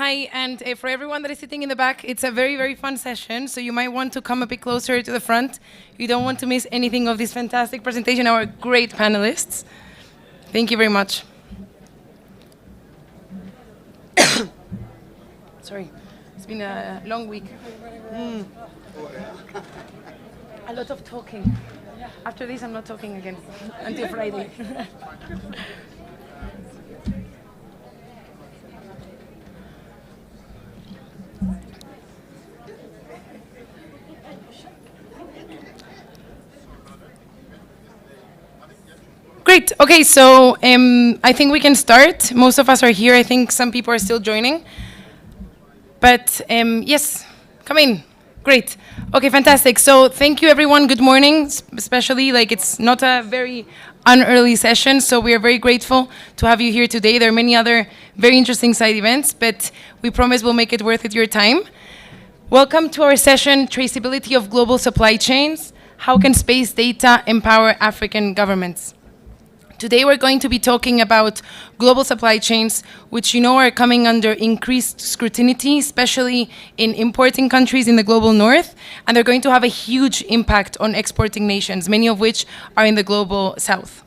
Hi, and for everyone that is sitting in the back, it's a very, very fun session, so you might want to come a bit closer to the front. You don't want to miss anything of this fantastic presentation, our great panelists. Thank you very much. Sorry, it's been a long week. A lot of talking. After this, I'm not talking again until Friday. Great. Okay, so I think we can start. Most of us are here. I think some people are still joining. But yes, come in. Great. Okay, fantastic. So thank you, everyone. Good morning, especially it's not a very early session, so we are very grateful to have you here today. There are many other very interesting side events, but we promise we'll make it worth it your time. Welcome to our session, Traceability of Global Supply Chains. How can space data empower African governments? Today we're going to be talking about global supply chains, which you know are coming under increased scrutiny, especially in importing countries in the global north, and they're going to have a huge impact on exporting nations, many of which are in the global south.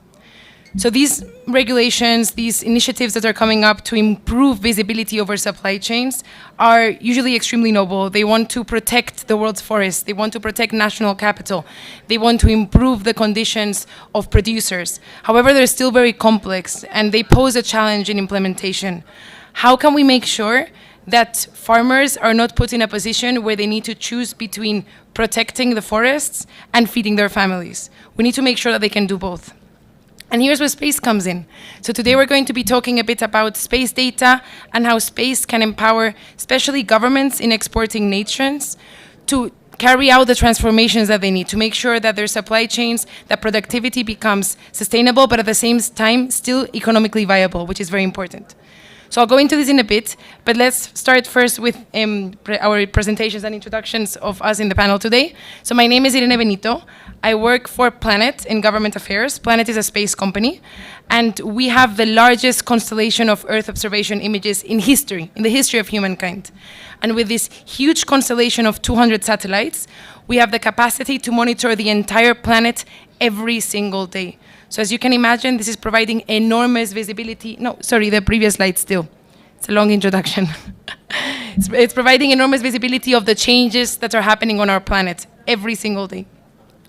So these regulations, these initiatives that are coming up to improve visibility over supply chains are usually extremely noble. They want to protect the world's forests. They want to protect national capital. They want to improve the conditions of producers. However, they're still very complex and they pose a challenge in implementation. How can we make sure that farmers are not put in a position where they need to choose between protecting the forests and feeding their families? We need to make sure that they can do both. And here's where space comes in. So today we're going to be talking a bit about space data and how space can empower especially governments in exporting nations to carry out the transformations that they need to make sure that their supply chains, that productivity becomes sustainable, but at the same time still economically viable, which is very important. So I'll go into this in a bit, but let's start first with our presentations and introductions of us in the panel today. So my name is Irene Benito. I work for Planet in government affairs. Planet is a space company, and we have the largest constellation of Earth observation images in history, in the history of humankind. And with this huge constellation of 200 satellites, we have the capacity to monitor the entire planet every single day. So as you can imagine, this is providing enormous visibility. No, sorry, the previous slide still. It's a long introduction. It's providing enormous visibility of the changes that are happening on our planet every single day.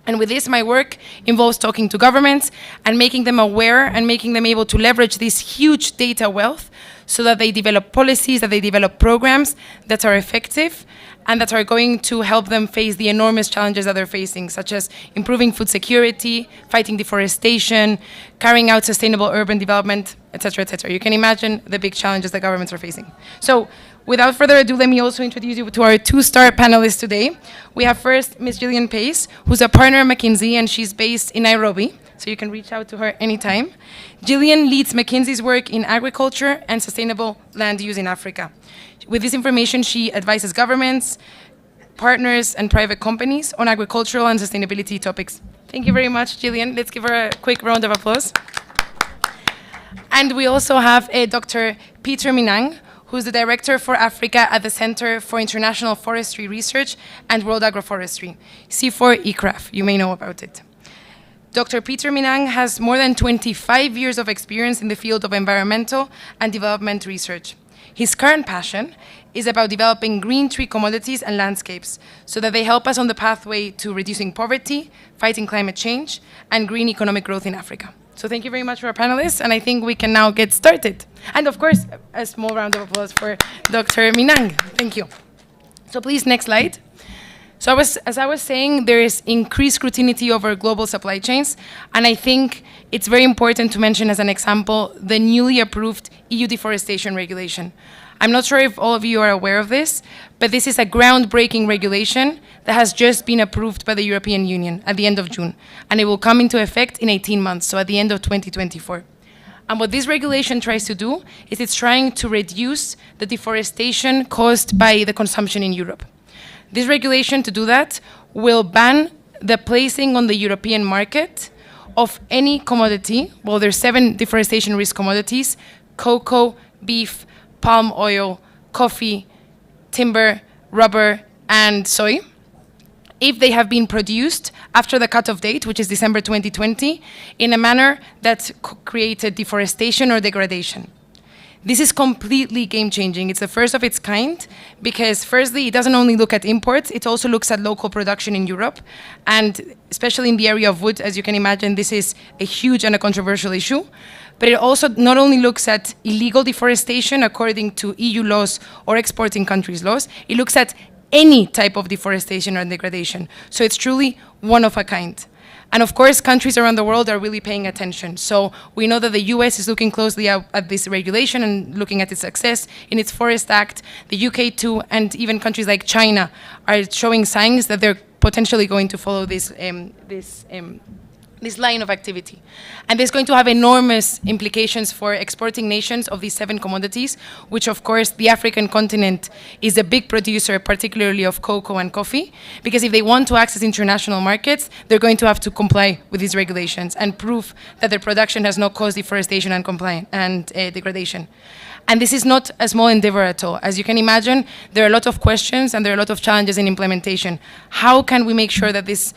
And with this, my work involves talking to governments and making them aware and making them able to leverage this huge data wealth so that they develop policies, that they develop programs that are effective and that are going to help them face the enormous challenges that they're facing, such as improving food security, fighting deforestation, carrying out sustainable urban development, etc., etc. You can imagine the big challenges that governments are facing. So without further ado, let me also introduce you to our two-star panelists today. We have first Ms. Gillian Pace, who's a partner at McKinsey, and she's based in Nairobi, so you can reach out to her anytime. Gillian leads McKinsey's work in agriculture and sustainable land use in Africa. With this information, she advises governments, partners, and private companies on agricultural and sustainability topics. Thank you very much, Gillian. Let's give her a quick round of applause. And we also have Dr. Peter Minang, who's the Director for Africa at the Center for International Forestry Research and World Agroforestry, C4ICRAF. You may know about it. Dr. Peter Minang has more than 25 years of experience in the field of environmental and development research. His current passion is about developing green tree commodities and landscapes so that they help us on the pathway to reducing poverty, fighting climate change, and green economic growth in Africa. So thank you very much for our panelists, and I think we can now get started. And of course, a small round of applause for Dr. Minang. Thank you. So please, next slide. So as I was saying, there is increased scrutiny over global supply chains, and I think it's very important to mention as an example the newly approved EU deforestation regulation. I'm not sure if all of you are aware of this, but this is a groundbreaking regulation that has just been approved by the European Union at the end of June, and it will come into effect in 18 months, so at the end of 2024. And what this regulation tries to do is it's trying to reduce the deforestation caused by the consumption in Europe. This regulation, to do that, will ban the placing on the European market of any commodity. Well, there's 7 deforestation risk commodities: cocoa, beef, palm oil, coffee, timber, rubber, and soy, if they have been produced after the cutoff date, which is December 2020, in a manner that created deforestation or degradation. This is completely game-changing. It's the first of its kind because, firstly, it doesn't only look at imports, it also looks at local production in Europe. And especially in the area of wood, as you can imagine, this is a huge and a controversial issue. But it also not only looks at illegal deforestation according to EU laws or exporting countries' laws, it looks at any type of deforestation or degradation. So it's truly one of a kind. And of course, countries around the world are really paying attention. So we know that the US is looking closely at this regulation and looking at its success in its Forest Act. The UK too, and even countries like China are showing signs that they're potentially going to follow this line of activity. And there's going to have enormous implications for exporting nations of these 7 commodities, which of course the African continent is a big producer, particularly of cocoa and coffee, because if they want to access international markets, they're going to have to comply with these regulations and prove that their production has not caused deforestation and degradation. And this is not a small endeavor at all. As you can imagine, there are a lot of questions and there are a lot of challenges in implementation. How can we make sure that this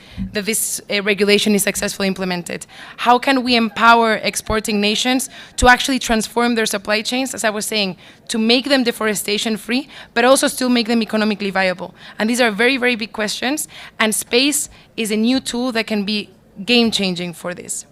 regulation is successfully implemented? How can we empower exporting nations to actually transform their supply chains, as I was saying, to make them deforestation free, but also still make them economically viable? And these are very, very big questions, and space is a new tool that can be game-changing for this,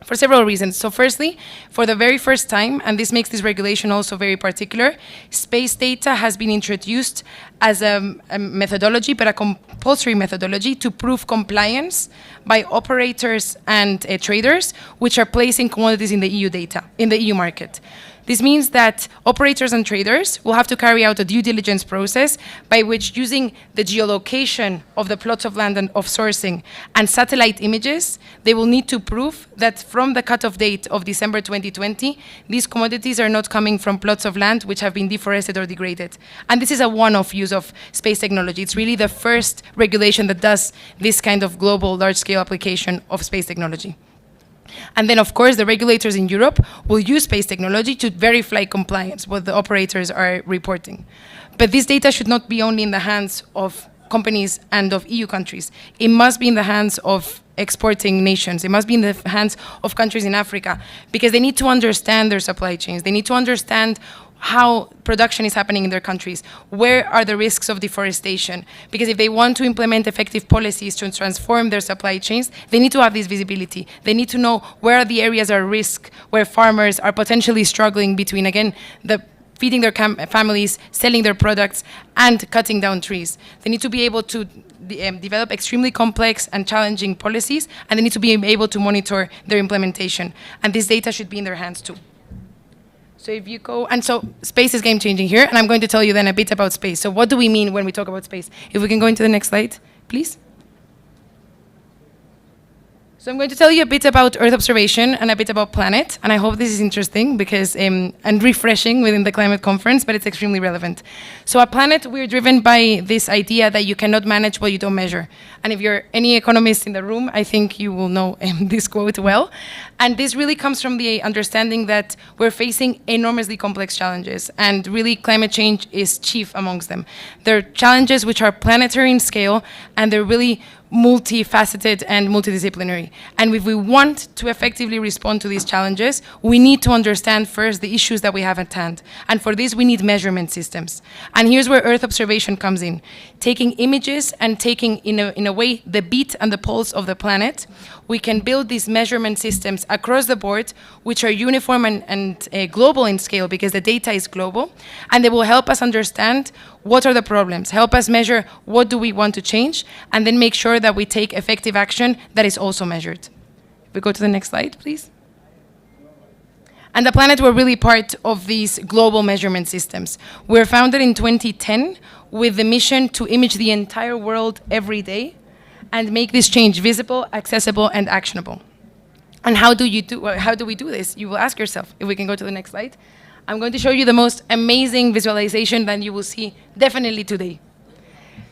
for several reasons. So firstly, for the very first time, and this makes this regulation also very particular, space data has been introduced as a methodology, but a compulsory methodology to prove compliance by operators and traders, which are placing commodities in the EU market. This means that operators and traders will have to carry out a due diligence process by which, using the geolocation of the plots of land and of sourcing and satellite images, they will need to prove that from the cutoff date of December 2020, these commodities are not coming from plots of land which have been deforested or degraded. And this is a one-off use of space technology. It's really the first regulation that does this kind of global, large-scale application of space technology. And then, of course, the regulators in Europe will use space technology to verify compliance, what the operators are reporting. But this data should not be only in the hands of companies and of EU countries. It must be in the hands of exporting nations. It must be in the hands of countries in Africa, because they need to understand their supply chains. They need to understand how production is happening in their countries, where are the risks of deforestation, because if they want to implement effective policies to transform their supply chains, they need to have this visibility. They need to know where are the areas at risk, where farmers are potentially struggling between, again, feeding their families, selling their products, and cutting down trees. They need to be able to develop extremely complex and challenging policies, and they need to be able to monitor their implementation. And this data should be in their hands too. So if you go, and so space is game-changing here, and I'm going to tell you then a bit about space. So what do we mean when we talk about space? If we can go into the next slide, please. So I'm going to tell you a bit about Earth observation and a bit about planet, and I hope this is interesting because and refreshing within the climate conference, but it's extremely relevant. So at Planet, we're driven by this idea that you cannot manage what you don't measure. And if you're any economist in the room, I think you will know this quote well. And this really comes from the understanding that we're facing enormously complex challenges, and really climate change is chief amongst them. They're challenges which are planetary in scale, and they're really multifaceted and multidisciplinary. And if we want to effectively respond to these challenges, we need to understand first the issues that we have at hand. And for this, we need measurement systems. And here's where Earth observation comes in. Taking images and taking, in a way, the beat and the pulse of the planet, we can build these measurement systems across the board, which are uniform and global in scale, because the data is global, and they will help us understand what are the problems, help us measure what do we want to change, and then make sure that we take effective action that is also measured. If we go to the next slide, please. And the Planet were really part of these global measurement systems. We were founded in 2010 with the mission to image the entire world every day and make this change visible, accessible, and actionable. And how do we do this? You will ask yourself. If we can go to the next slide. I'm going to show you the most amazing visualization that you will see definitely today.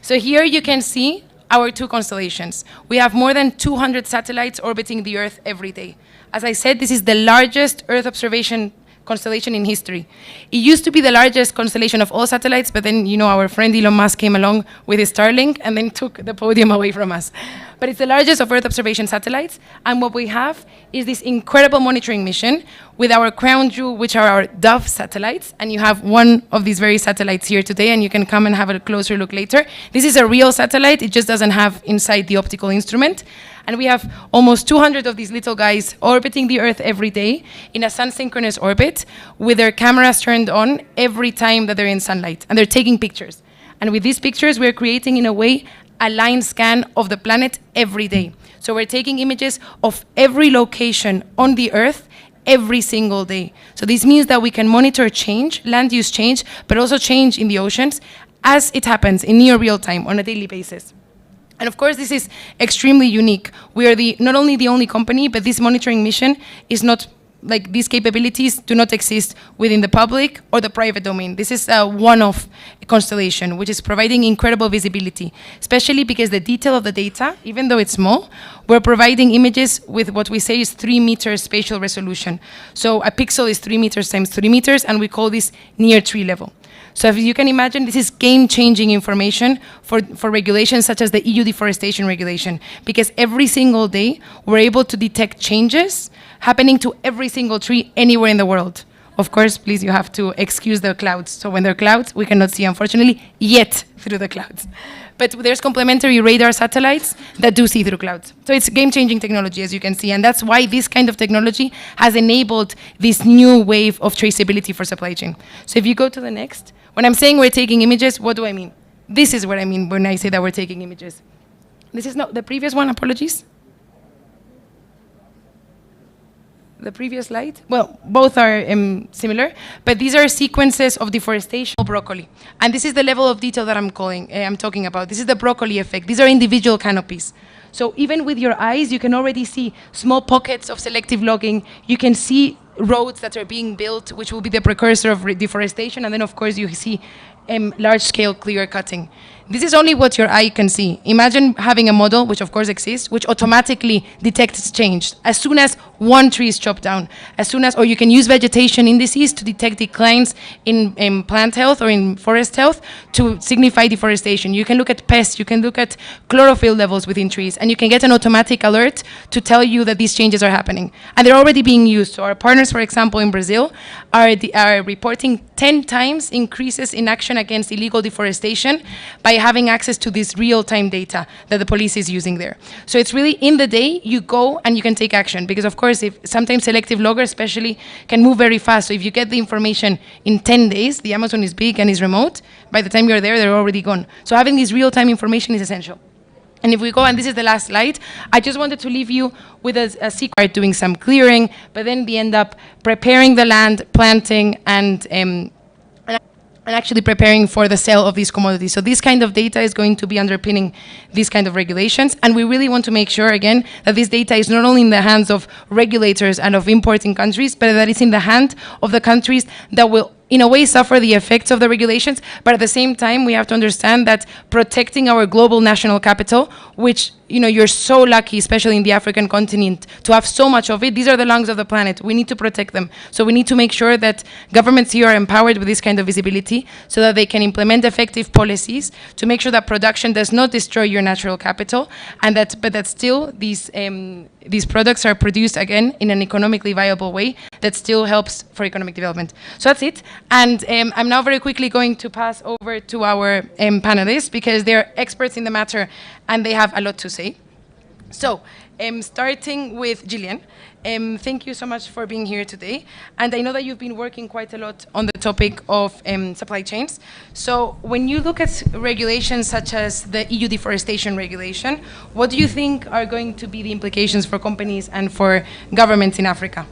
So here you can see our 2 constellations. We have more than 200 satellites orbiting the Earth every day. As I said, this is the largest Earth observation constellation in history. It used to be the largest constellation of all satellites, but then, our friend Elon Musk came along with his Starlink and then took the podium away from us. But it's the largest of Earth observation satellites, and what we have is this incredible monitoring mission with our crown jewel, which are our Dove satellites, and you have one of these very satellites here today, and you can come and have a closer look later. This is a real satellite, it just doesn't have inside the optical instrument. And we have almost 200 of these little guys orbiting the Earth every day in a sun-synchronous orbit with their cameras turned on every time that they're in sunlight. And they're taking pictures. And with these pictures, we're creating, in a way, a line scan of the planet every day. So we're taking images of every location on the Earth every single day. So this means that we can monitor change, land use change, but also change in the oceans as it happens in near real time on a daily basis. And of course, this is extremely unique. We are not only the only company, but this monitoring mission is not, like, these capabilities do not exist within the public or the private domain. This is a one-off constellation, which is providing incredible visibility, especially because the detail of the data, even though it's small, we're providing images with what we say is 3 meters spatial resolution. So a pixel is 3 meters times 3 meters, and we call this near tree level. So if you can imagine, this is game-changing information for regulations such as the EU deforestation regulation, because every single day we're able to detect changes happening to every single tree anywhere in the world. Of course, please, you have to excuse the clouds. So when there are clouds, we cannot see, unfortunately, yet through the clouds. But there's complementary radar satellites that do see through clouds. So it's game-changing technology, as you can see, and that's why this kind of technology has enabled this new wave of traceability for supply chain. So if you go to the next, when I'm saying we're taking images, what do I mean? This is what I mean when I say that we're taking images. This is not the previous one, apologies. The previous slide? Well, both are similar, but these are sequences of deforestation of broccoli. And this is the level of detail that I'm talking about. This is the broccoli effect. These are individual canopies. So even with your eyes, you can already see small pockets of selective logging. You can see roads that are being built, which will be the precursor of deforestation. And then, of course, you see large-scale clear cutting. This is only what your eye can see. Imagine having a model, which of course exists, which automatically detects change as soon as one tree is chopped down, or you can use vegetation indices to detect declines in plant health or in forest health to signify deforestation. You can look at pests, you can look at chlorophyll levels within trees, and you can get an automatic alert to tell you that these changes are happening. And they're already being used. So our partners, for example, in Brazil, are reporting 10 times increases in action against illegal deforestation by having access to this real-time data that the police is using there. So it's really in the day, you go and you can take action, because of course, if sometimes selective loggers especially can move very fast. So if you get the information in 10 days, the Amazon is big and is remote, by the time you're there, they're already gone. So having this real-time information is essential. And if we go, and this is the last slide, I just wanted to leave you with a secret, doing some clearing, but then we end up preparing the land, planting, and actually preparing for the sale of these commodities. So this kind of data is going to be underpinning these kind of regulations. And we really want to make sure, again, that this data is not only in the hands of regulators and of importing countries, but that it's in the hand of the countries that will, in a way, suffer the effects of the regulations. But at the same time, we have to understand that protecting our global national capital, which you're so lucky, especially in the African continent, to have so much of it. These are the lungs of the planet. We need to protect them. So we need to make sure that governments here are empowered with this kind of visibility so that they can implement effective policies to make sure that production does not destroy your natural capital, and that still these products are produced, again, in an economically viable way that still helps for economic development. So that's it. And I'm now very quickly going to pass over to our panelists, because they're experts in the matter and they have a lot to say. So, starting with Gillian, thank you so much for being here today. And I know that you've been working quite a lot on the topic of supply chains. So when you look at regulations such as the EU deforestation regulation, what do you think are going to be the implications for companies and for governments in Africa?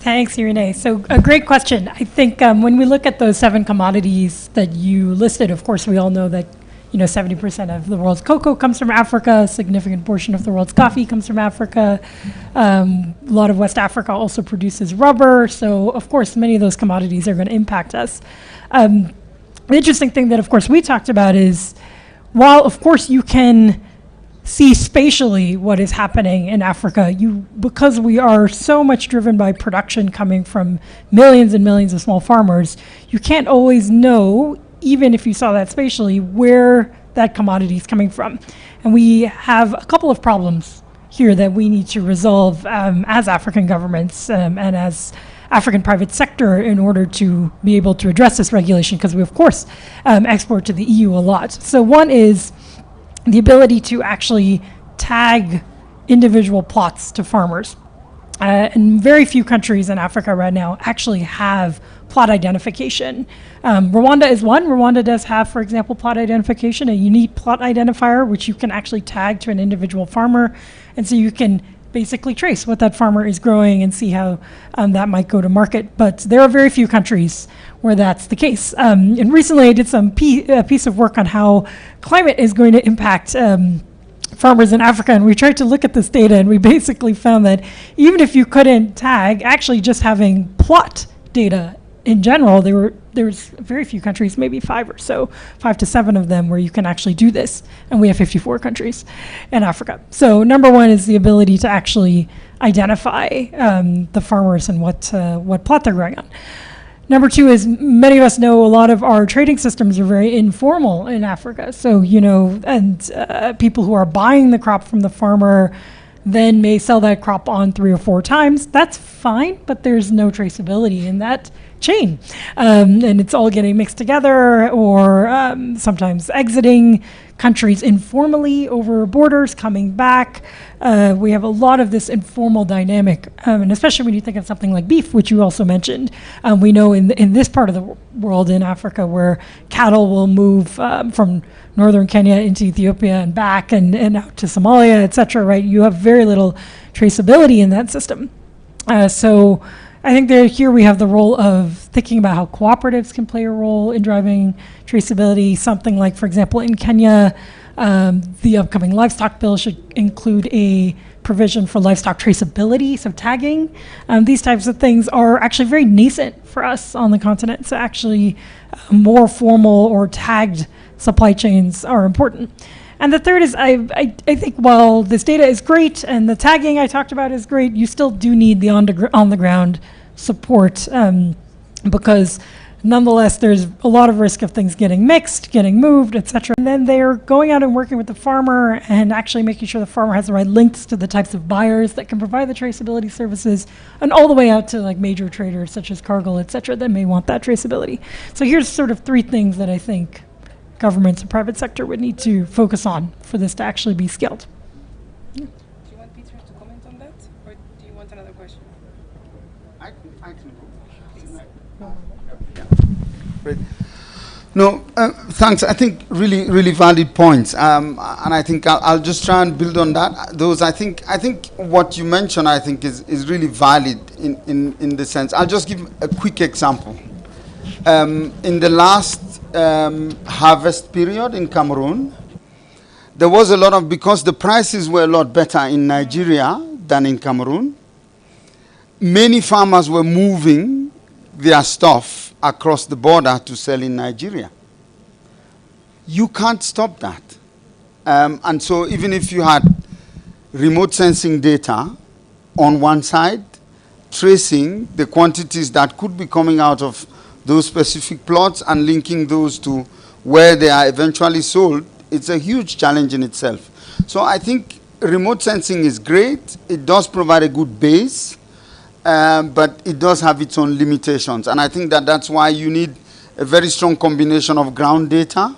Thanks, Irene. So a great question. I think when we look at those 7 commodities that you listed, of course, we all know that 70% of the world's cocoa comes from Africa, a significant portion of the world's coffee comes from Africa. A lot of West Africa also produces rubber. So, of course, many of those commodities are going to impact us. The interesting thing that, of course, we talked about is, while, of course, you can see spatially what is happening in Africa. Because we are so much driven by production coming from millions and millions of small farmers, you can't always know, even if you saw that spatially, where that commodity is coming from. And we have a couple of problems here that we need to resolve as African governments and as African private sector in order to be able to address this regulation, because we, of course, export to the EU a lot. So one is the ability to actually tag individual plots to farmers. And very few countries in Africa right now actually have plot identification. Rwanda is one. Rwanda does have, for example, plot identification, a unique plot identifier, which you can actually tag to an individual farmer. And so you can basically trace what that farmer is growing and see how that might go to market. But there are very few countries where that's the case. And recently I did some piece of work on how climate is going to impact farmers in Africa, and we tried to look at this data, and we basically found that even if you couldn't tag, actually just having plot data in general, there's very few countries, maybe 5 or so, 5 to 7 of them, where you can actually do this, and we have 54 countries in Africa. So number one is the ability to actually identify the farmers and what plot they're growing on. Number two is, many of us know a lot of our trading systems are very informal in Africa. So, and people who are buying the crop from the farmer then may sell that crop on 3 or 4 times. That's fine, but there's no traceability in that chain. And it's all getting mixed together, or sometimes exiting countries informally over borders, coming back. We have a lot of this informal dynamic, and especially when you think of something like beef, which you also mentioned. We know in this part of the world, in Africa, where cattle will move from northern Kenya into Ethiopia and back and out to Somalia, et cetera, right? You have very little traceability in that system. So I think that here we have the role of thinking about how cooperatives can play a role in driving traceability. Something like, for example, in Kenya, the upcoming livestock bill should include a provision for livestock traceability, so tagging. These types of things are actually very nascent for us on the continent, so actually more formal or tagged supply chains are important. And the third is, I think while this data is great and the tagging I talked about is great, you still do need the on the ground support, because nonetheless there's a lot of risk of things getting mixed, getting moved, etc. And then they're going out and working with the farmer and actually making sure the farmer has the right links to the types of buyers that can provide the traceability services, and all the way out to like major traders such as Cargill, etc., that may want that traceability. So here's sort of 3 things that I think governments and private sector would need to focus on for this to actually be scaled. Do you want Peter to comment on that, or do you want another question? I can go. No, thanks. I think really valid points, and I think I'll just try and build on that. Those I think what you mentioned, I think is really valid in the sense. I'll just give a quick example. In the last harvest period in Cameroon, there was a lot of, because the prices were a lot better in Nigeria than in Cameroon, many farmers were moving their stuff across the border to sell in Nigeria. You can't stop that. And so even if you had remote sensing data on one side, tracing the quantities that could be coming out of those specific plots and linking those to where they are eventually sold, it's a huge challenge in itself. So I think remote sensing is great. It does provide a good base, but it does have its own limitations. And I think that's why you need a very strong combination of ground data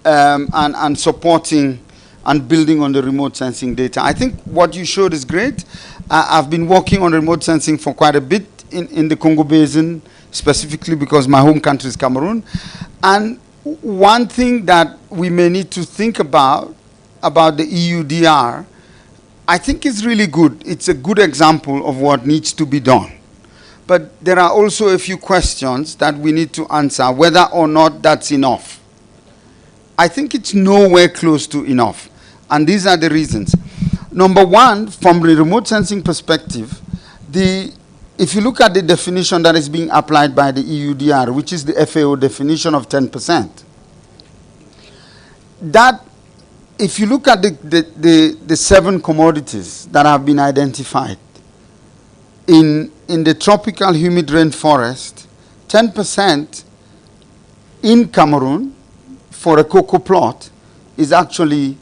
and supporting and building on the remote sensing data. I think what you showed is great. I've been working on remote sensing for quite a bit in the Congo Basin, specifically because my home country is Cameroon. And one thing that we may need to think about the EUDR, I think is really good. It's a good example of what needs to be done. But there are also a few questions that we need to answer, whether or not that's enough. I think it's nowhere close to enough. And these are the reasons. Number one, from the remote sensing perspective, if you look at the definition that is being applied by the EUDR, which is the FAO definition of 10%, that if you look at the 7 commodities that have been identified, in the tropical humid rainforest, 10% in Cameroon for a cocoa plot is actually,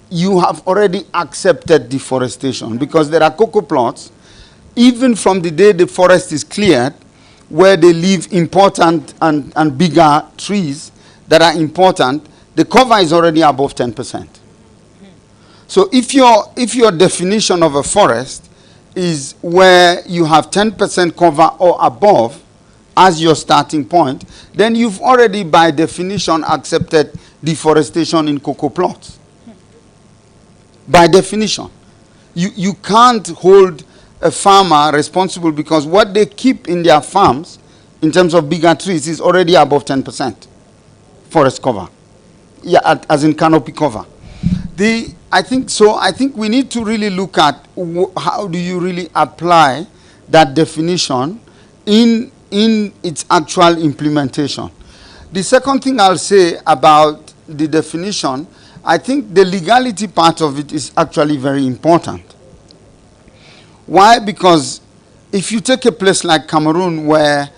you have already accepted deforestation, because there are cocoa plots, even from the day the forest is cleared, where they leave important and bigger trees that are important, the cover is already above 10%. So if your definition of a forest is where you have 10% cover or above as your starting point, then you've already by definition accepted deforestation in cocoa plots. By definition. You can't hold a farmer responsible, because what they keep in their farms in terms of bigger trees is already above 10% forest cover. Yeah, as in canopy cover. I think we need to really look at how do you really apply that definition in its actual implementation. The second thing I'll say about the definition, I think the legality part of it is actually very important. Why? Because if you take a place like Cameroon, where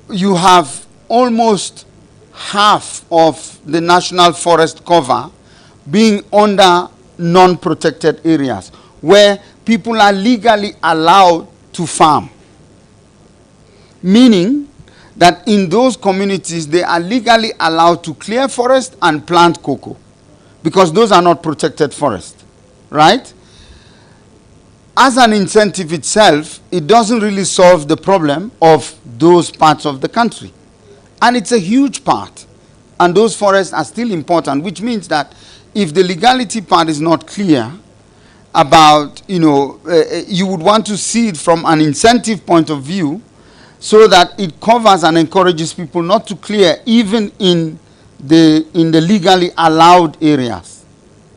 you have almost half of the national forest cover being under non-protected areas, where people are legally allowed to farm. Meaning that in those communities, they are legally allowed to clear forest and plant cocoa, because those are not protected forests, right? As an incentive itself, it doesn't really solve the problem of those parts of the country. And it's a huge part. And those forests are still important, which means that if the legality part is not clear about, you would want to see it from an incentive point of view, so that it covers and encourages people not to clear even in the legally allowed areas,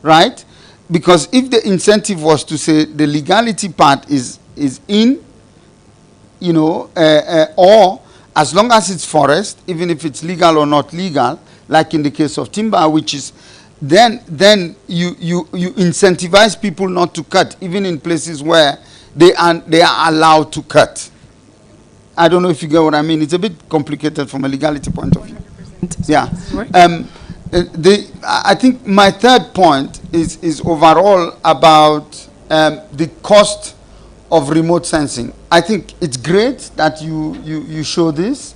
right? Because if the incentive was to say the legality part is in, or as long as it's forest, even if it's legal or not legal, like in the case of timber, which is, then you incentivize people not to cut, even in places where they are allowed to cut. I don't know if you get what I mean. It's a bit complicated from a legality point of view. 100%. Yeah. I think my third point is overall about the cost of remote sensing. I think it's great that you show this.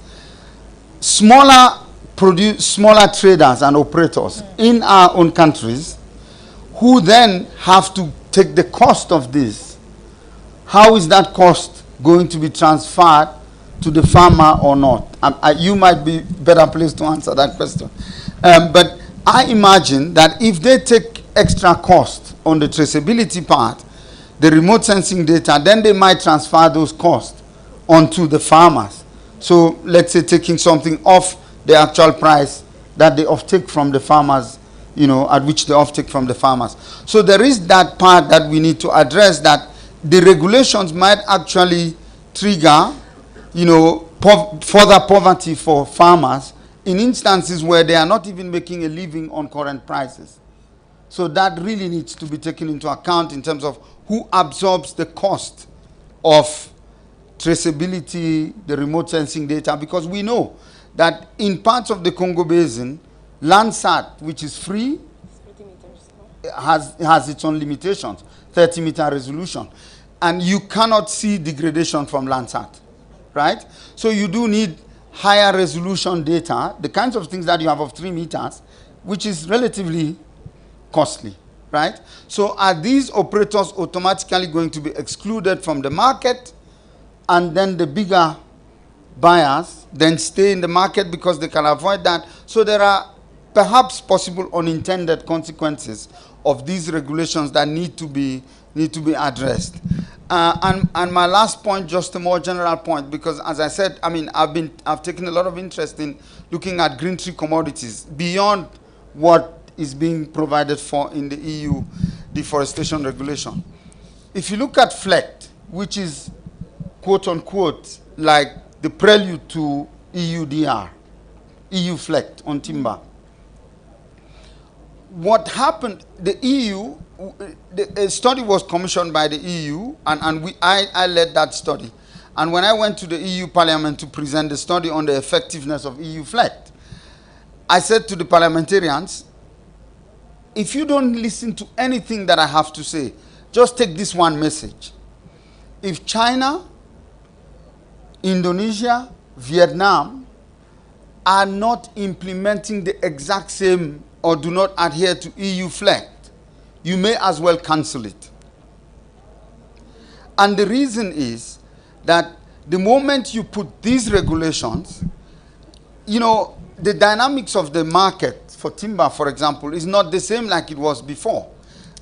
Smaller traders and operators in our own countries, who then have to take the cost of this. How is that cost going to be transferred to the farmer or not? You might be better placed to answer that question. But I imagine that if they take extra cost on the traceability part, the remote sensing data, then they might transfer those costs onto the farmers. So let's say taking something off the actual price that they offtake from the farmers, at which they offtake from the farmers. So there is that part that we need to address, that the regulations might actually trigger, further poverty for farmers in instances where they are not even making a living on current prices. So that really needs to be taken into account in terms of who absorbs the cost of traceability, the remote sensing data, because we know that in parts of the Congo Basin, Landsat, which is free, has its own limitations, 30-meter resolution. And you cannot see degradation from Landsat, right? So you do need higher resolution data, the kinds of things that you have of 3 meters, which is relatively costly, right? So are these operators automatically going to be excluded from the market, and then the bigger buyers then stay in the market because they can avoid that? So there are perhaps possible unintended consequences of these regulations that need to be addressed. And my last point, just a more general point, because as I said, I've taken a lot of interest in looking at green tree commodities beyond what is being provided for in the EU deforestation regulation. If you look at FLECT, which is quote unquote like the prelude to EUDR, EU FLECT on timber, what happened, the EU, a study was commissioned by the EU, and I led that study. And when I went to the EU Parliament to present the study on the effectiveness of EU FLECT, I said to the parliamentarians, if you don't listen to anything that I have to say, just take this one message. If China, Indonesia, Vietnam are not implementing the exact same or do not adhere to EU FLECT, you may as well cancel it. And the reason is that the moment you put these regulations, you know, the dynamics of the market for timber, for example, is not the same like it was before.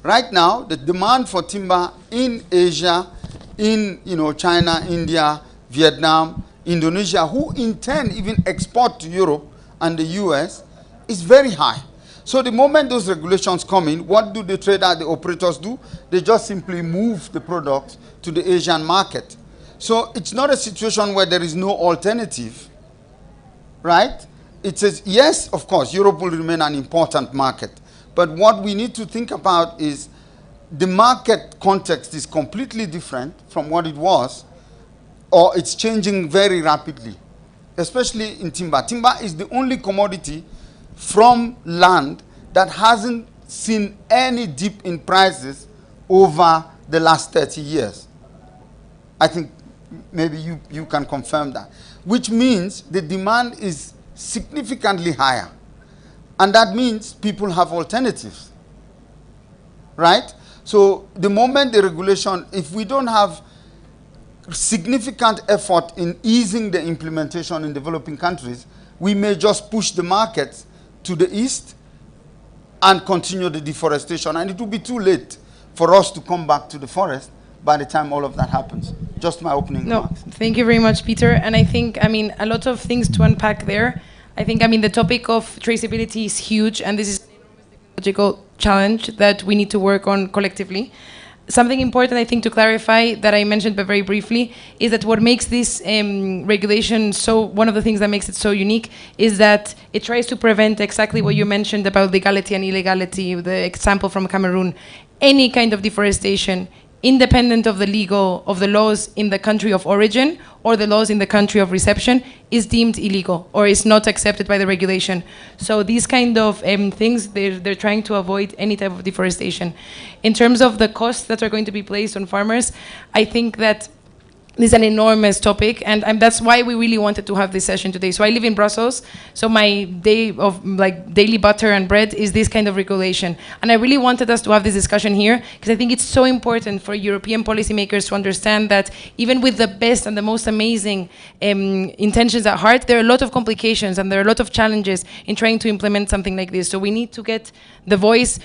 Right now, the demand for timber in Asia, in China, India, Vietnam, Indonesia, who in turn even export to Europe and the US, is very high. So the moment those regulations come in, what do the traders, the operators do? They just simply move the products to the Asian market. So it's not a situation where there is no alternative, right? It says, yes, of course, Europe will remain an important market. But what we need to think about is the market context is completely different from what it was, or it's changing very rapidly, especially in timber. Timber is the only commodity from land that hasn't seen any dip in prices over the last 30 years. I think maybe you can confirm that. Which means the demand is significantly higher. And that means people have alternatives. Right? So the moment the regulation, if we don't have significant effort in easing the implementation in developing countries, we may just push the markets to the east and continue the deforestation. And it will be too late for us to come back to the forest by the time all of that happens. Just my opening remarks. Thank you very much, Peter. And I think, a lot of things to unpack there. I think, the topic of traceability is huge, and this is an enormous technological challenge that we need to work on collectively. Something important, I think, to clarify that I mentioned but very briefly is that what makes this regulation one of the things that makes it so unique is that it tries to prevent exactly what you mentioned about legality and illegality, the example from Cameroon, any kind of deforestation, independent of the laws in the country of origin or the laws in the country of reception, is deemed illegal or is not accepted by the regulation. So these kind of things, they're trying to avoid any type of deforestation. In terms of the costs that are going to be placed on farmers, I think that this is an enormous topic, and that's why we really wanted to have this session today. So I live in Brussels, so my day of daily butter and bread is this kind of regulation. And I really wanted us to have this discussion here, because I think it's so important for European policymakers to understand that even with the best and the most amazing intentions at heart, there are a lot of complications and there are a lot of challenges in trying to implement something like this. So we need to get the voice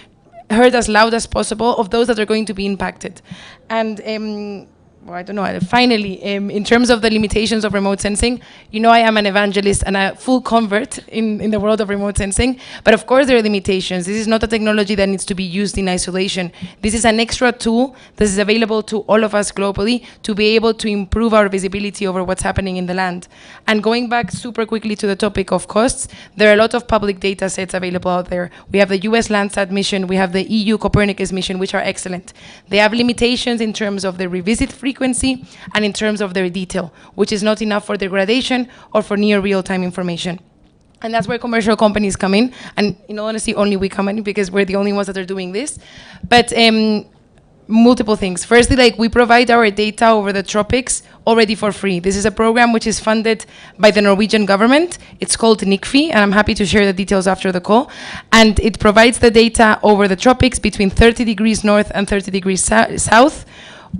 heard as loud as possible of those that are going to be impacted. And I don't know, finally, in terms of the limitations of remote sensing, I am an evangelist and a full convert in the world of remote sensing, but of course there are limitations. This is not a technology that needs to be used in isolation. This is an extra tool that is available to all of us globally to be able to improve our visibility over what's happening in the land. And going back super quickly to the topic of costs, there are a lot of public data sets available out there. We have the US Landsat mission, we have the EU Copernicus mission, which are excellent. They have limitations in terms of the revisit frequency and in terms of their detail, which is not enough for degradation or for near real-time information. And that's where commercial companies come in. And in all honesty, only we come in because we're the only ones that are doing this. But multiple things. Firstly, we provide our data over the tropics already for free. This is a program which is funded by the Norwegian government. It's called NICFI, and I'm happy to share the details after the call. And it provides the data over the tropics between 30 degrees north and 30 degrees south,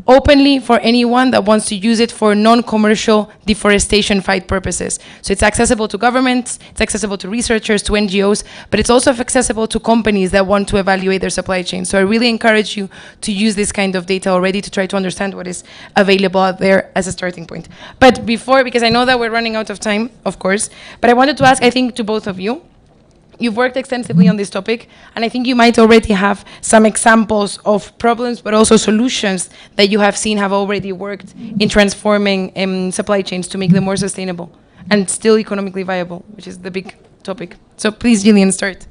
openly for anyone that wants to use it for non-commercial deforestation fight purposes. So it's accessible to governments, it's accessible to researchers, to NGOs, but it's also accessible to companies that want to evaluate their supply chain. So I really encourage you to use this kind of data already to try to understand what is available out there as a starting point. But before, because I know that we're running out of time, of course, but I wanted to ask, I think, to both of you, you've worked extensively on this topic, and I think you might already have some examples of problems, but also solutions that you have seen have already worked in transforming supply chains to make them more sustainable and still economically viable, which is the big topic. So please, Gillian, start.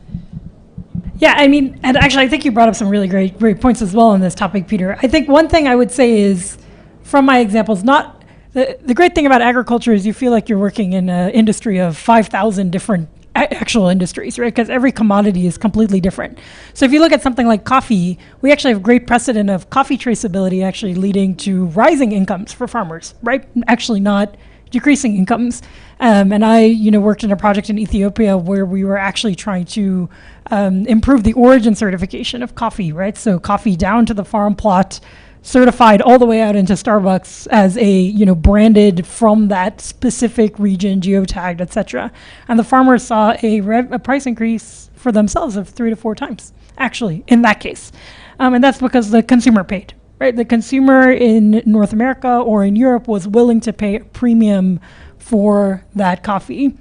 Yeah, I mean, and actually, I think you brought up some really great points as well on this topic, Peter. I think one thing I would say is, from my examples, not the great thing about agriculture is you feel like you're working in an industry of 5,000 different actual industries, right? Because every commodity is completely different. So if you look at something like coffee, we actually have great precedent of coffee traceability actually leading to rising incomes for farmers, right? Actually not decreasing incomes. And I, worked in a project in Ethiopia where we were actually trying to improve the origin certification of coffee, right? So coffee down to the farm plot, certified all the way out into Starbucks as a, branded from that specific region, geotagged, et cetera. And the farmers saw a price increase for themselves of 3 to 4 times, actually, in that case. And that's because the consumer paid, right? The consumer in North America or in Europe was willing to pay a premium for that coffee.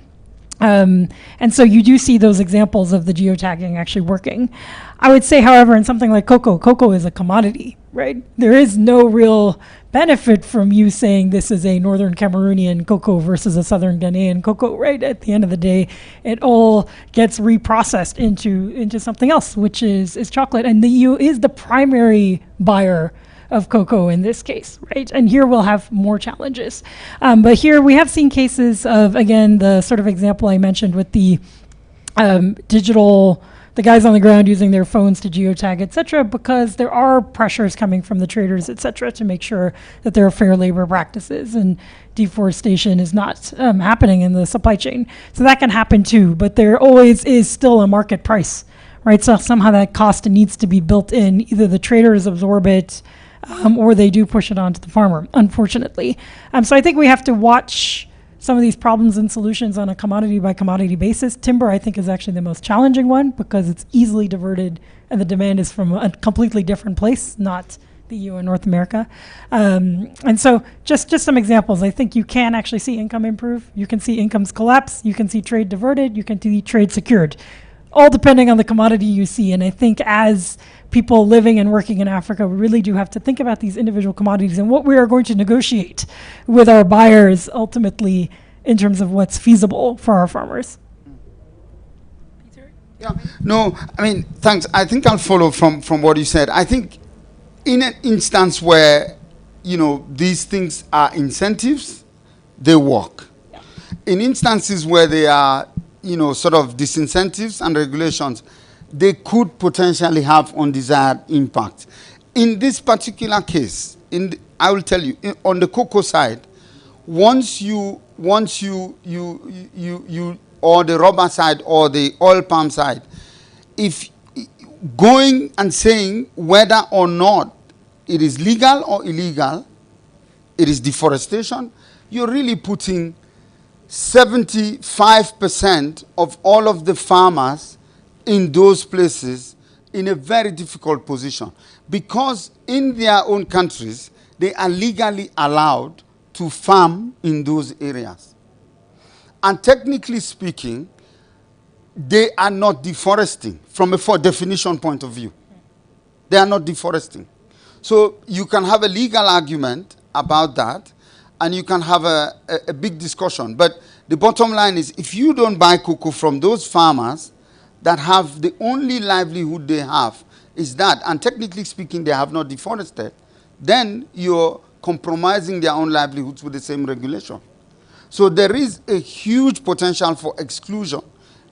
And so you do see those examples of the geotagging actually working. I would say, however, in something like cocoa is a commodity, right? There is no real benefit from you saying this is a Northern Cameroonian cocoa versus a Southern Ghanaian cocoa, right? At the end of the day, it all gets reprocessed into something else, which is chocolate. And the EU is the primary buyer of cocoa in this case, right? And here we'll have more challenges. But here we have seen cases of, again, the sort of example I mentioned with the the guys on the ground using their phones to geotag, et cetera, because there are pressures coming from the traders, et cetera, to make sure that there are fair labor practices and deforestation is not happening in the supply chain. So that can happen too, but there always is still a market price, right? So somehow that cost needs to be built in. Either the traders absorb it, or they do push it onto the farmer, unfortunately. So I think we have to watch some of these problems and solutions on a commodity by commodity basis. Timber, I think, is actually the most challenging one because it's easily diverted and the demand is from a completely different place, not the EU and North America. And so just some examples. I think you can actually see income improve. You can see incomes collapse. You can see trade diverted. You can see trade secured, all depending on the commodity you see. And I think as people living and working in Africa, we really do have to think about these individual commodities and what we are going to negotiate with our buyers ultimately in terms of what's feasible for our farmers. Yeah, no, I mean, thanks. I think I'll follow from what you said. I think in an instance where, these things are incentives, they work. Yeah. In instances where they are, sort of disincentives and regulations, they could potentially have undesired impact. In this particular case, I will tell you, on the cocoa side, once you or the rubber side or the oil palm side, if going and saying whether or not it is legal or illegal, it is deforestation, you're really putting 75% of all of the farmers in those places in a very difficult position because in their own countries, they are legally allowed to farm in those areas. And technically speaking, they are not deforesting from a definition point of view. They are not deforesting. So you can have a legal argument about that and you can have a big discussion. But the bottom line is if you don't buy cocoa from those farmers that have the only livelihood they have is that, and technically speaking, they have not deforested, then you're compromising their own livelihoods with the same regulation. So there is a huge potential for exclusion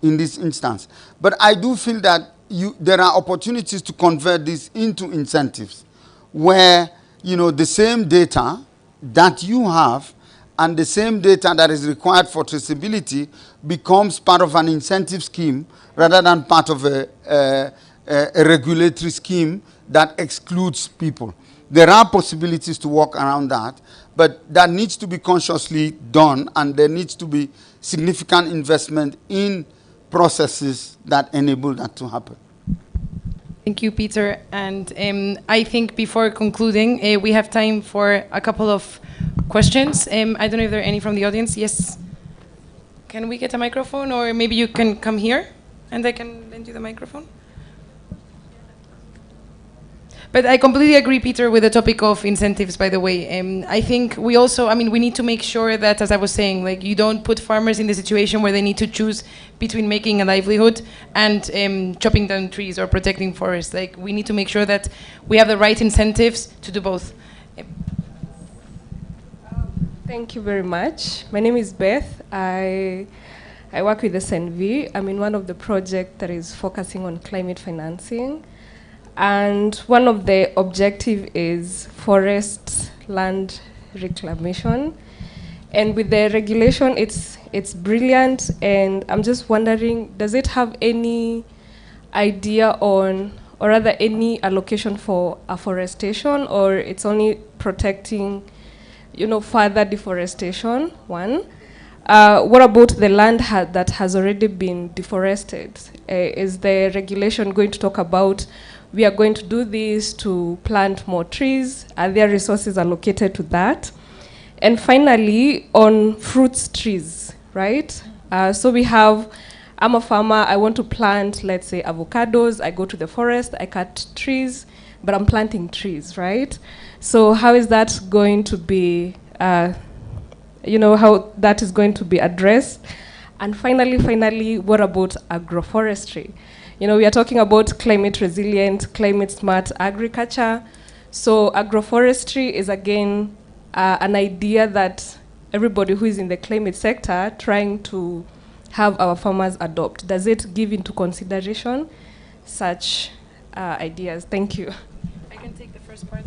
in this instance. But I do feel that there are opportunities to convert this into incentives where, the same data that you have and the same data that is required for traceability becomes part of an incentive scheme rather than part of a regulatory scheme that excludes people. There are possibilities to work around that, but that needs to be consciously done, and there needs to be significant investment in processes that enable that to happen. Thank you, Peter. And I think before concluding, we have time for a couple of questions. I don't know if there are any from the audience. Yes. Can we get a microphone, or maybe you can come here and I can lend you the microphone? But I completely agree, Peter, with the topic of incentives, by the way. I think we also, I mean, we need to make sure that, as I was saying, like you don't put farmers in the situation where they need to choose between making a livelihood and chopping down trees or protecting forests. Like we need to make sure that we have the right incentives to do both. Thank you very much. My name is Beth. I work with SNV. I'm in one of the projects that is focusing on climate financing. And one of the objective is forest land reclamation. And with the regulation, it's brilliant. And I'm just wondering, does it have any idea on, or rather any allocation for afforestation, or it's only protecting, you know, further deforestation, one? What about the land that has already been deforested? Is the regulation going to talk about, we are going to do this to plant more trees? Are there resources allocated to that? And finally, on fruits trees, right? So we have, I'm a farmer, I want to plant, let's say, avocados. I go to the forest, I cut trees, but I'm planting trees, right? So how is that going to be, you know, how that is going to be addressed? And finally, what about agroforestry? You know, we are talking about climate resilient, climate smart agriculture. So agroforestry is again an idea that everybody who is in the climate sector trying to have our farmers adopt. Does it give into consideration such ideas? Thank you. I can take the first part.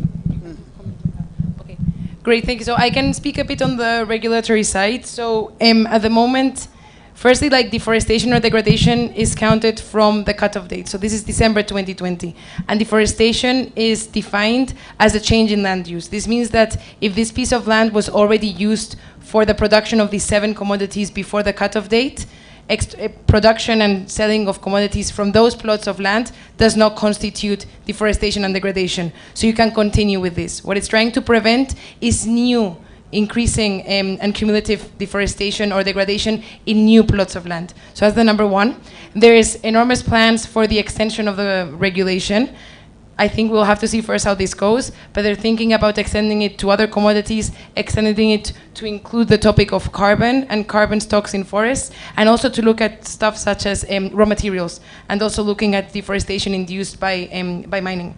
Okay, great, thank you. So I can speak a bit on the regulatory side. So at the moment, firstly, like deforestation or degradation is counted from the cutoff date. So this is December 2020. And deforestation is defined as a change in land use. This means that if this piece of land was already used for the production of these 7 commodities before the cutoff date, production and selling of commodities from those plots of land does not constitute deforestation and degradation. So you can continue with this. What it's trying to prevent is new increasing and cumulative deforestation or degradation in new plots of land. So that's the number one. There is enormous plans for the extension of the regulation. I think we'll have to see first how this goes, but they're thinking about extending it to other commodities, extending it to include the topic of carbon and carbon stocks in forests, and also to look at stuff such as raw materials, and also looking at deforestation induced by mining.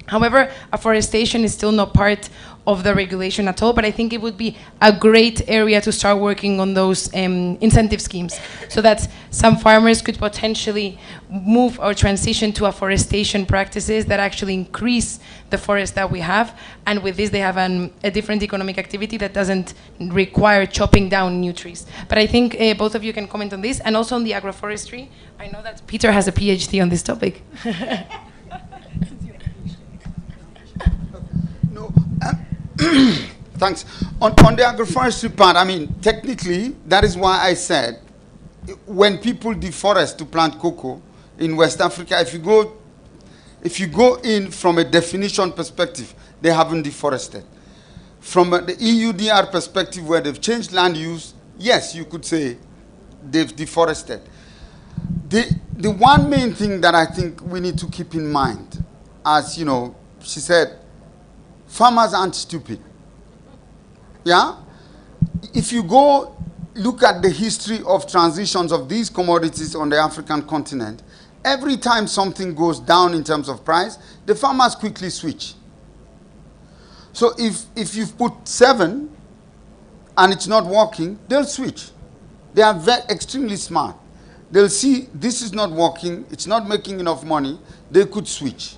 However, afforestation is still not part of the regulation at all, but I think it would be a great area to start working on those incentive schemes, so that some farmers could potentially move or transition to afforestation practices that actually increase the forest that we have, and with this they have a different economic activity that doesn't require chopping down new trees. But I think both of you can comment on this, and also on the agroforestry. I know that Peter has a PhD on this topic. Thanks. On the agroforestry part, I mean, technically, that is why I said, when people deforest to plant cocoa in West Africa, if you go in from a definition perspective, they haven't deforested. From the EUDR perspective, where they've changed land use, yes, you could say they've deforested. The one main thing that I think we need to keep in mind, as you know, she said, farmers aren't stupid. Yeah? If you go look at the history of transitions of these commodities on the African continent, every time something goes down in terms of price, the farmers quickly switch. So if you've put 7 and it's not working, they'll switch. They are extremely smart. They'll see this is not working, it's not making enough money, they could switch.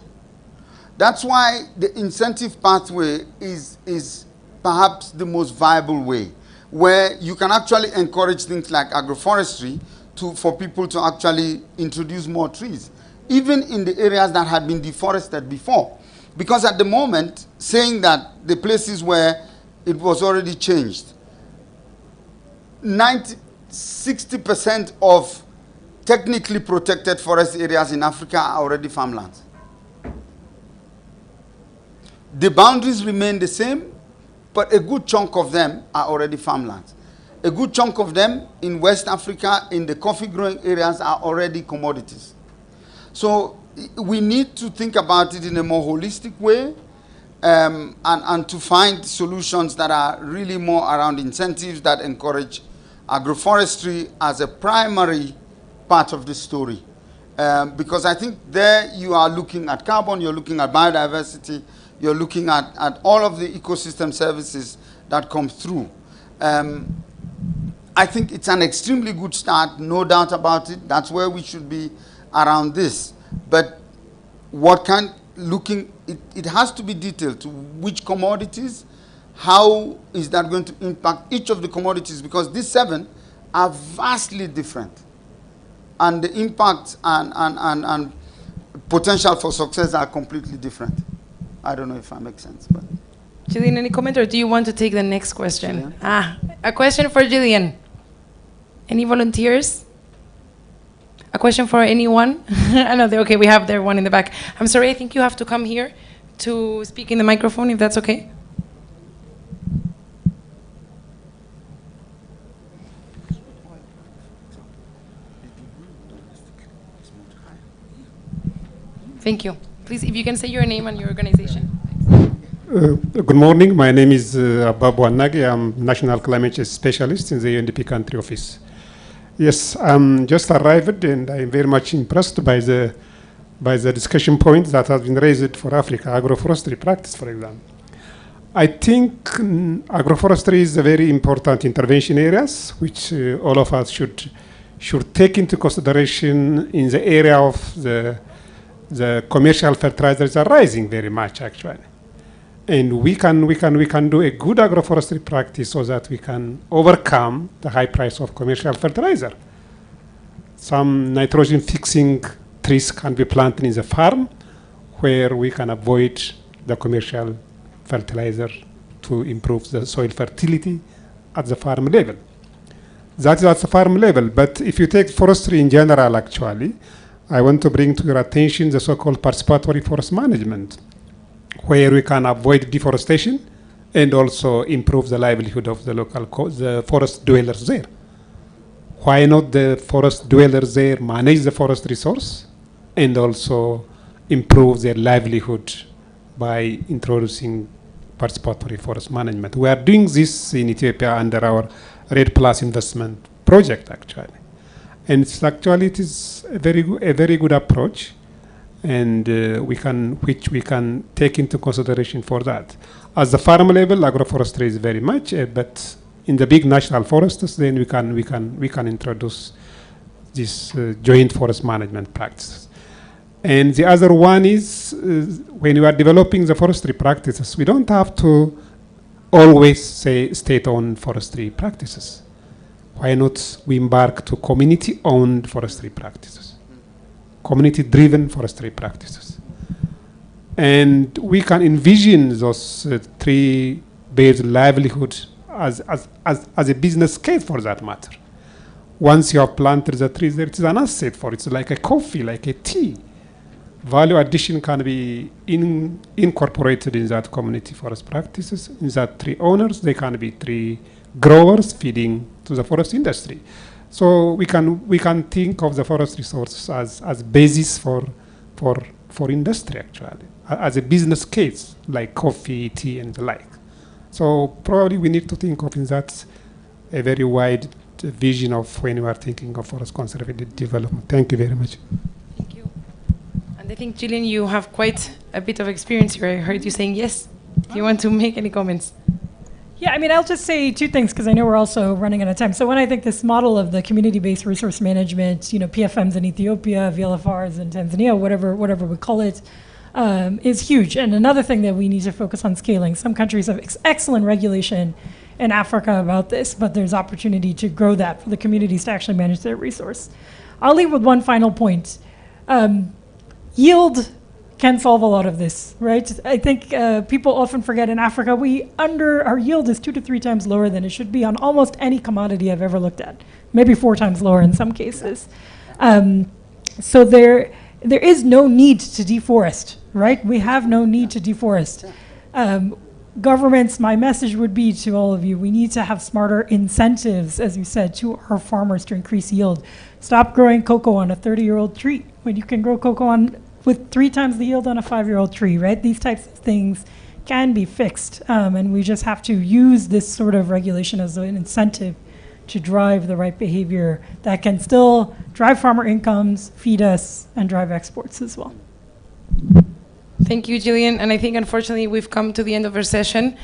That's why the incentive pathway is perhaps the most viable way, where you can actually encourage things like agroforestry for people to actually introduce more trees, even in the areas that had been deforested before. Because at the moment, saying that the places where it was already changed, 60% of technically protected forest areas in Africa are already farmlands. The boundaries remain the same, but a good chunk of them are already farmlands. A good chunk of them in West Africa, in the coffee growing areas, are already commodities. So we need to think about it in a more holistic way, and to find solutions that are really more around incentives that encourage agroforestry as a primary part of the story. Because I think there you are looking at carbon, you're looking at biodiversity, you're looking at all of the ecosystem services that come through. I think it's an extremely good start, no doubt about it. That's where we should be around this. But it has to be detailed to which commodities, how is that going to impact each of the commodities, because these 7 are vastly different. And the impact and potential for success are completely different. I don't know if that makes sense. But Gillian, any comment, or do you want to take the next question? A question for Gillian. Any volunteers? A question for anyone? Another, okay, we have there one in the back. I'm sorry, I think you have to come here to speak in the microphone, if that's okay. Thank you. Please, if you can say your name and your organization. Good morning. My name is Babu Annagi. I'm National Climate Change Specialist in the UNDP Country Office. Yes, I'm just arrived, and I'm very much impressed by the discussion points that have been raised for Africa, agroforestry practice, for example. I think agroforestry is a very important intervention areas, which all of us should take into consideration in the area of the commercial fertilizers are rising very much, actually. And we can do a good agroforestry practice so that we can overcome the high price of commercial fertilizer. Some nitrogen fixing trees can be planted in the farm where we can avoid the commercial fertilizer to improve the soil fertility at the farm level. That is at the farm level. But if you take forestry in general, actually, I want to bring to your attention the so-called participatory forest management, where we can avoid deforestation and also improve the livelihood of the local the forest dwellers there. Why not the forest dwellers there manage the forest resource and also improve their livelihood by introducing participatory forest management? We are doing this in Ethiopia under our RED Plus investment project, actually. And it is a very good approach, and which we can take into consideration for that. At the farm level, agroforestry is very much, but in the big national forests, then we can introduce this joint forest management practices. And the other one is when you are developing the forestry practices, we don't have to always say state-owned forestry practices. Why not we embark to community-owned forestry practices, community-driven forestry practices? And we can envision those tree-based livelihood as a business case for that matter. Once you have planted the trees, there is an asset for it. It's like a coffee, like a tea. Value addition can be incorporated in that community forest practices. In that tree owners, they can be tree growers feeding to the forest industry. So we can think of the forest resources as basis for industry, actually, as a business case like coffee, tea, and the like. So probably we need to think of in that a very wide vision of when we are thinking of forest conservative development. Thank you very much. Thank you. And I think, Gillian, you have quite a bit of experience here. I heard you saying yes. Do you want to make any comments? Yeah, I mean, I'll just say two things because I know we're also running out of time. So when I think this model of the community-based resource management, PFMs in Ethiopia, VLFRs in Tanzania, whatever we call it, is huge. And another thing that we need to focus on scaling. Some countries have excellent regulation in Africa about this, but there's opportunity to grow that for the communities to actually manage their resource. I'll leave with one final point. Yield can solve a lot of this, right? I think people often forget in Africa, our yield is 2 to 3 times lower than it should be on almost any commodity I've ever looked at, maybe 4 times lower in some cases. So there is no need to deforest, right? We have no need to deforest. Governments, my message would be to all of you, we need to have smarter incentives, as you said, to our farmers to increase yield. Stop growing cocoa on a 30-year-old tree when you can grow cocoa on with 3 times the yield on a 5-year-old tree, right? These types of things can be fixed, and we just have to use this sort of regulation as an incentive to drive the right behavior that can still drive farmer incomes, feed us, and drive exports as well. Thank you, Gillian. And I think, unfortunately, we've come to the end of our session.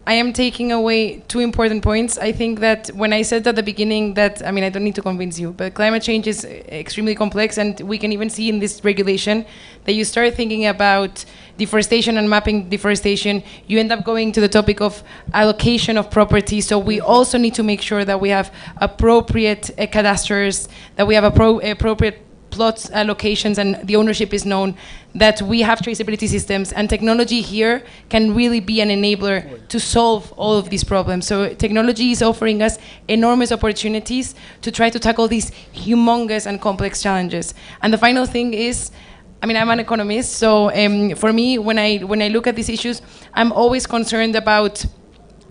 I am taking away 2 important points. I think that when I said at the beginning that, I mean, I don't need to convince you, but climate change is extremely complex, and we can even see in this regulation that you start thinking about deforestation and mapping deforestation, you end up going to the topic of allocation of property. So we also need to make sure that we have appropriate cadastres, that we have appropriate plots allocations, and the ownership is known, that we have traceability systems, and technology here can really be an enabler to solve all of these problems. So technology is offering us enormous opportunities to try to tackle these humongous and complex challenges. And the final thing is, I mean, I'm an economist, so for me, when I look at these issues, I'm always concerned about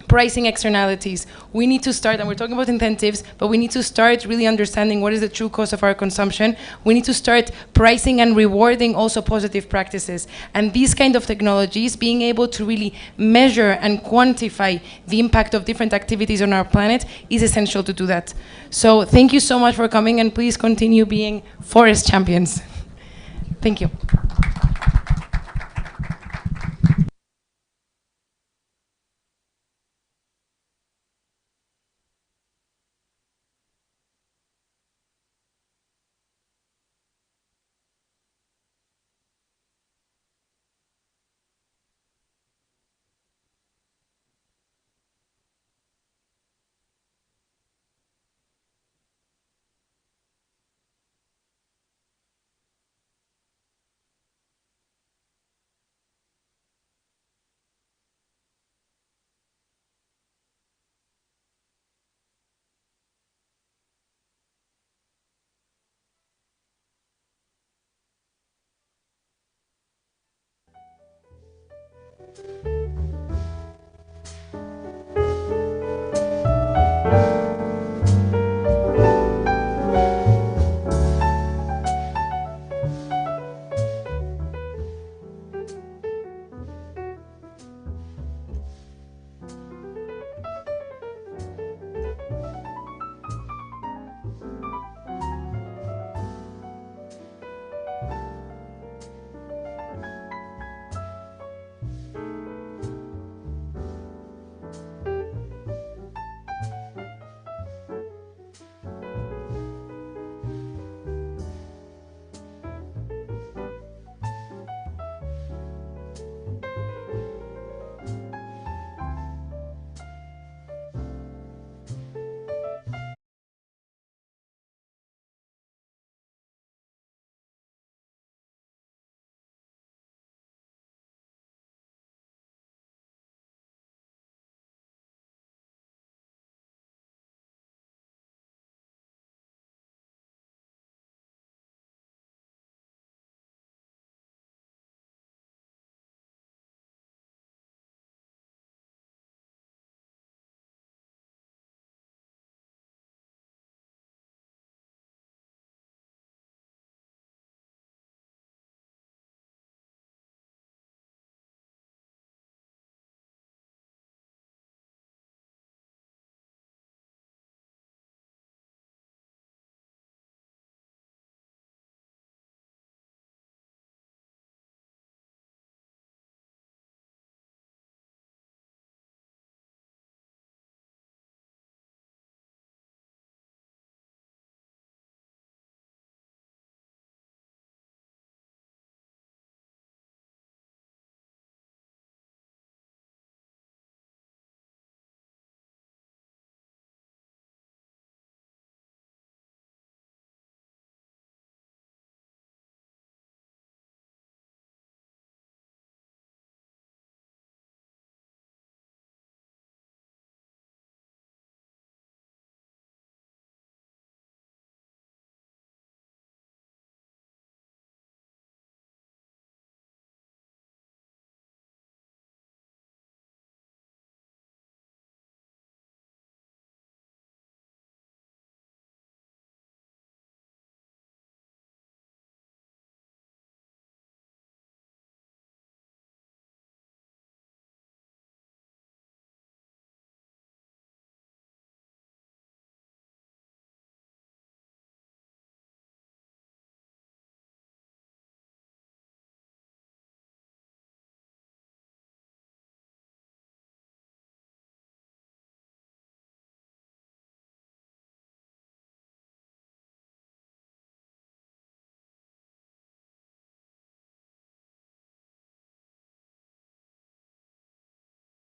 pricing externalities. We need to start, and we're talking about incentives, but we need to start really understanding what is the true cost of our consumption. We need to start pricing and rewarding also positive practices. And these kind of technologies, being able to really measure and quantify the impact of different activities on our planet is essential to do that. So thank you so much for coming, and please continue being forest champions. Thank you.